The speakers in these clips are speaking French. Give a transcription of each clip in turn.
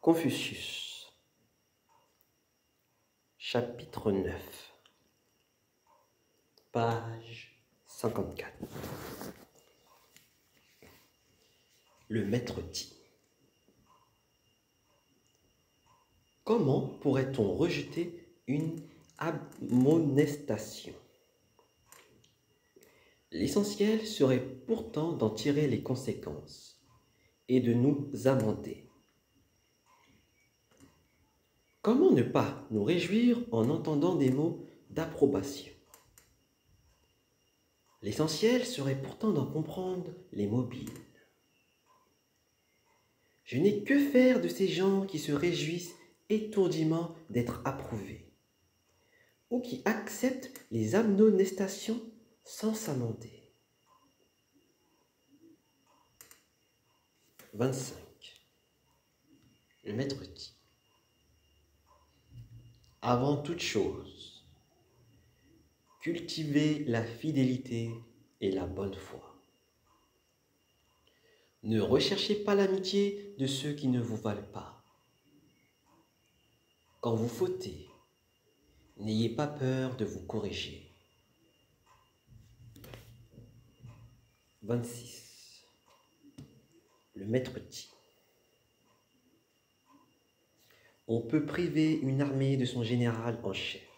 Confucius, chapitre 9, page 54. Le maître dit: comment pourrait-on rejeter une admonestation? L'essentiel serait pourtant d'en tirer les conséquences et de nous amender. Comment ne pas nous réjouir en entendant des mots d'approbation? L'essentiel serait pourtant d'en comprendre les mobiles. Je n'ai que faire de ces gens qui se réjouissent étourdiment d'être approuvés, ou qui acceptent les admonestations sans s'amender. 25. Le maître dit: avant toute chose, cultivez la fidélité et la bonne foi. Ne recherchez pas l'amitié de ceux qui ne vous valent pas. Quand vous fautez, n'ayez pas peur de vous corriger. 26. Le maître dit: on peut priver une armée de son général en chef.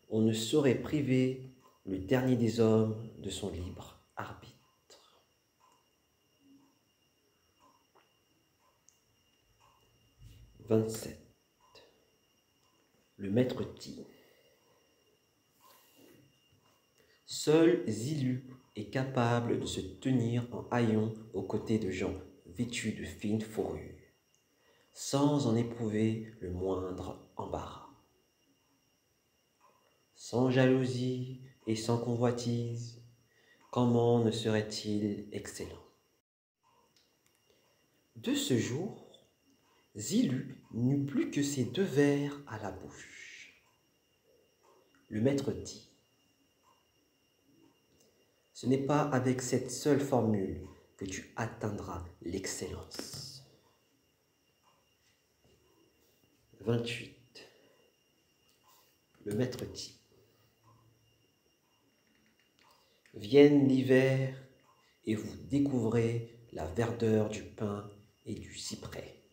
On ne saurait priver le dernier des hommes de son libre arbitre. 27. Le maître dit: seul Zilu est capable de se tenir en haillons aux côtés de gens vêtus de fines fourrures, sans en éprouver le moindre embarras. Sans jalousie et sans convoitise, comment ne serait-il excellent? De ce jour, Zilu n'eut plus que ces deux vers à la bouche. Le maître dit: ce n'est pas avec cette seule formule que tu atteindras l'excellence. 28. Le maître dit: vienne l'hiver et vous découvrez la verdeur du pin et du cyprès.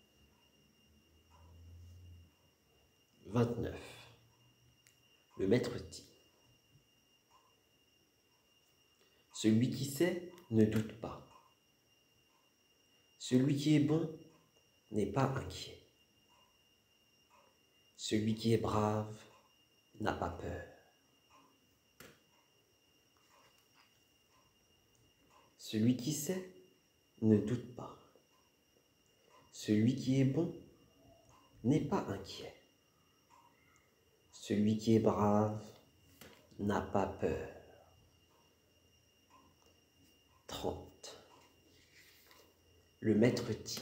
29. Le maître dit: celui qui sait ne doute pas. Celui qui est bon n'est pas inquiet. Celui qui est brave n'a pas peur. Celui qui sait ne doute pas. Celui qui est bon n'est pas inquiet. Celui qui est brave n'a pas peur. 30. Le maître dit: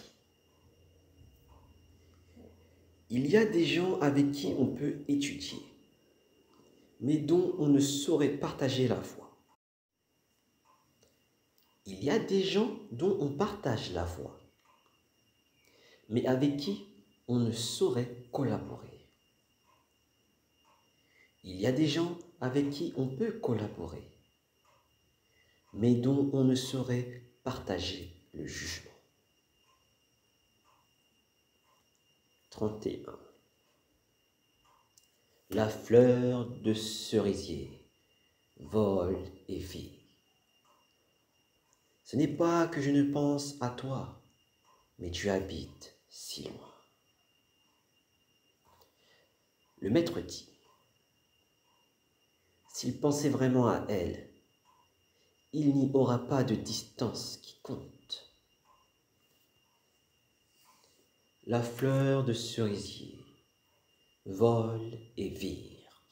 il y a des gens avec qui on peut étudier, mais dont on ne saurait partager la foi. Il y a des gens dont on partage la foi, mais avec qui on ne saurait collaborer. Il y a des gens avec qui on peut collaborer, mais dont on ne saurait partager le jugement. 31. La fleur de cerisier vole et vit. Ce n'est pas que je ne pense à toi, mais tu habites si loin. Le maître dit: s'il pensait vraiment à elle, il n'y aura pas de distance qui compte. La fleur de cerisier vole et vire.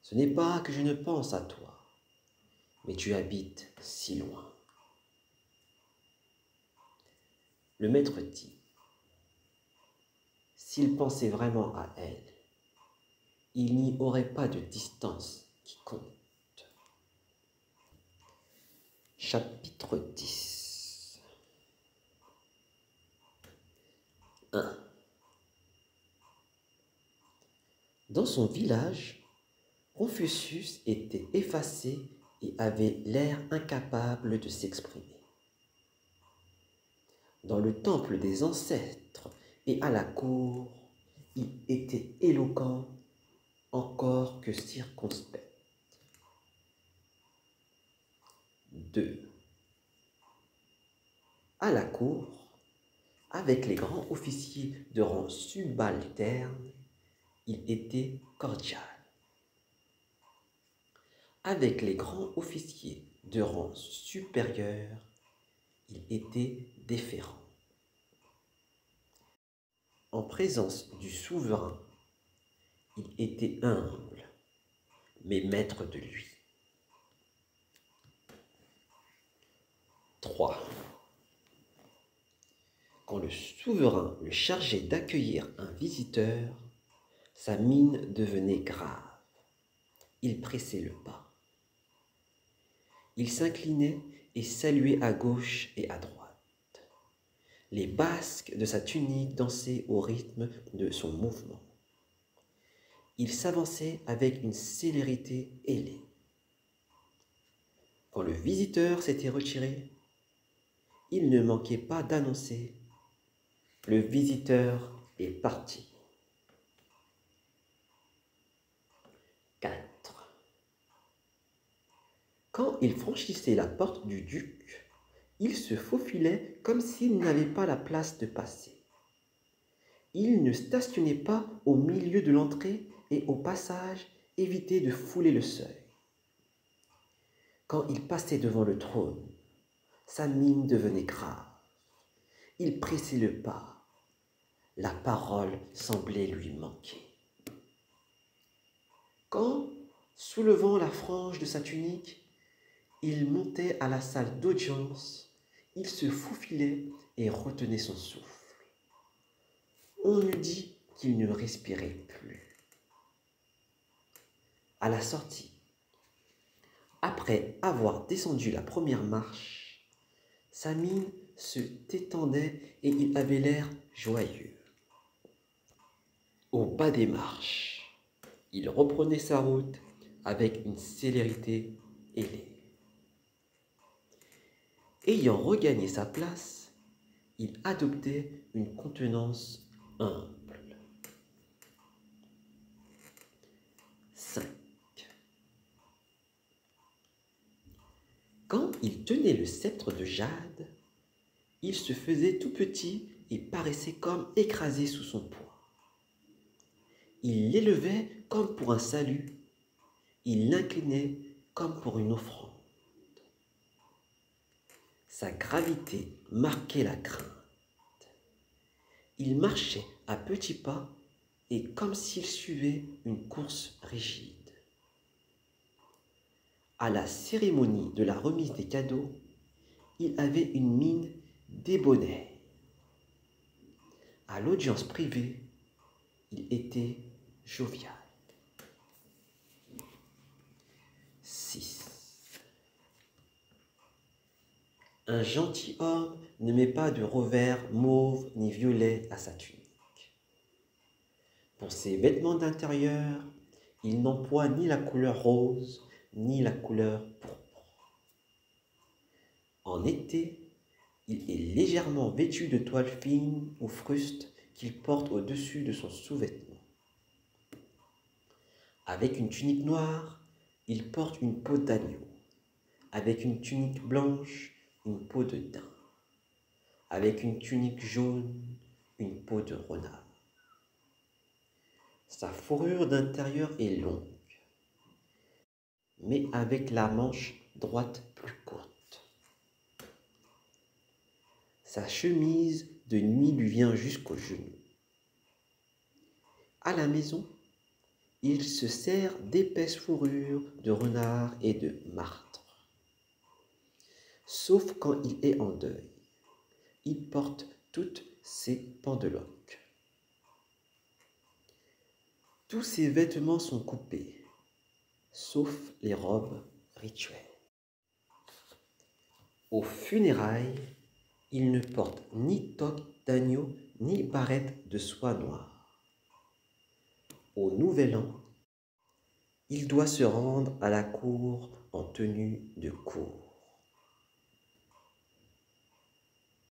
Ce n'est pas que je ne pense à toi, mais tu habites si loin. Le maître dit: s'il pensait vraiment à elle, il n'y aurait pas de distance qui compte. Chapitre 10. 1. Dans son village, Confucius était effacé et avait l'air incapable de s'exprimer. Dans le temple des ancêtres et à la cour, il était éloquent encore que circonspect. 2. À la cour, avec les grands officiers de rang subalterne, il était cordial. Avec les grands officiers de rang supérieur, il était déférent. En présence du souverain, il était humble, mais maître de lui. 3. Quand le souverain le chargeait d'accueillir un visiteur, sa mine devenait grave. Il pressait le pas. Il s'inclinait et saluait à gauche et à droite. Les basques de sa tunique dansaient au rythme de son mouvement. Il s'avançait avec une célérité ailée. Quand le visiteur s'était retiré, il ne manquait pas d'annoncer « Le visiteur est parti ». 4. Quand il franchissait la porte du duc, il se faufilait comme s'il n'avait pas la place de passer. Il ne stationnait pas au milieu de l'entrée et au passage évitait de fouler le seuil. Quand il passait devant le trône, sa mine devenait grave. Il pressait le pas. La parole semblait lui manquer. Quand, soulevant la frange de sa tunique, il montait à la salle d'audience, il se faufilait et retenait son souffle. On eût dit qu'il ne respirait plus. À la sortie, après avoir descendu la première marche, sa mine se détendait et il avait l'air joyeux. Au bas des marches, il reprenait sa route avec une célérité ailée. Ayant regagné sa place, il adoptait une contenance humble. 5. Quand il tenait le sceptre de jade, il se faisait tout petit et paraissait comme écrasé sous son poids. Il l'élevait comme pour un salut, il l'inclinait comme pour une offrande. Sa gravité marquait la crainte. Il marchait à petits pas et comme s'il suivait une course rigide. À la cérémonie de la remise des cadeaux, il avait une mine débonnaire. À l'audience privée, il était jovial. 6. Un gentilhomme ne met pas de revers mauve ni violet à sa tunique. Pour ses vêtements d'intérieur, il n'emploie ni la couleur rose ni la couleur pourpre. En été, il est légèrement vêtu de toile fine ou fruste qu'il porte au-dessus de son sous-vêtement. Avec une tunique noire, il porte une peau d'agneau. Avec une tunique blanche, une peau de daim. Avec une tunique jaune, une peau de renard. Sa fourrure d'intérieur est longue, mais avec la manche droite plus courte. Sa chemise de nuit lui vient jusqu'aux genoux. À la maison, il se sert d'épaisses fourrures de renard et de martre. Sauf quand il est en deuil, il porte toutes ses pendeloques. Tous ses vêtements sont coupés, sauf les robes rituelles. Aux funérailles, Il ne porte ni toque d'agneau, ni barrette de soie noire. Au nouvel an, il doit se rendre à la cour en tenue de cour.